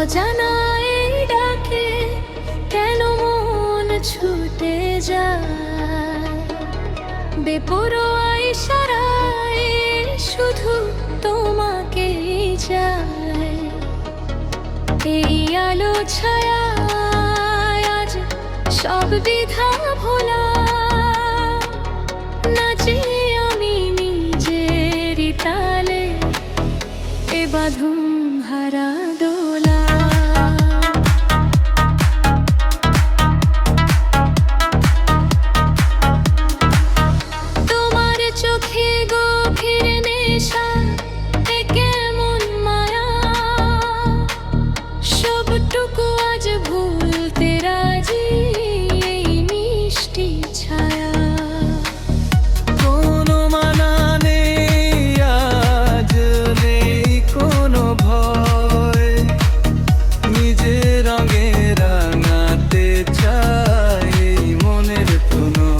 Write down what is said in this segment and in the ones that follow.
অজানায় ডাকে কেন মন ছুটে যায়, বেপরোয়া ইশারায় শুধু তোমাকেই চায়। এই আলো ছায়ায় আজ সব দ্বিধা ভোলা, নাচি আমি নিজেরই তালে এ বাঁধন হারা দোলা। তোমার চোখে গভীর নেশা, এ কেমন মায়া, সবটুকু আজ ভুলতে রাজি এই মিষ্টি ছায়া। কোনো মানা নেই আজ, নেই কোনো ভয়, নিজের রঙে রাঙাতে চাই এই মনের প্রণয়।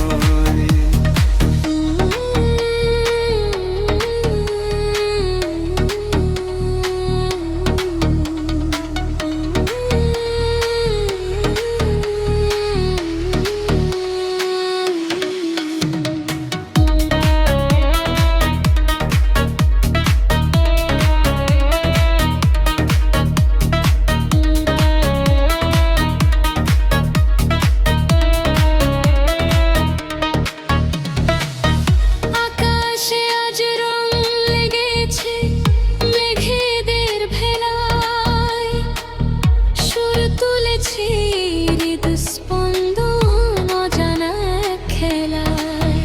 আকাশে আজ রং লেগেছে মেঘেদের ভেলায়, সুর তুলেছি হৃদস্পন্দন অজানা এক খেলায়।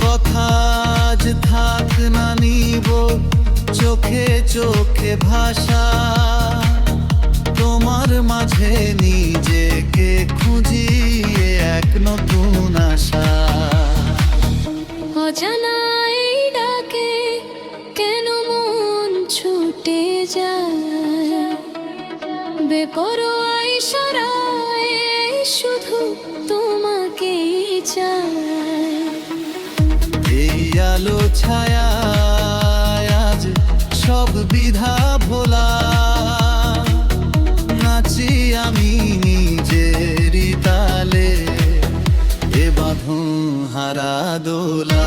কথা আজ থাক না নিব চোখে চোখে ভাষা, তোমার মাঝে নিজেকে খুঁজিয়ে এক নতুন আশা। অজানায় ডাকে কেন মন ছুটে যায়, বেপরোয়া ইশারায় শুধু তোমাকেই চায়। এই আলো ছায়ায় আজ সব বিধা ভোলা, নাচি আমি নিজেরই তালে এ বাঁধন হারা দোলা।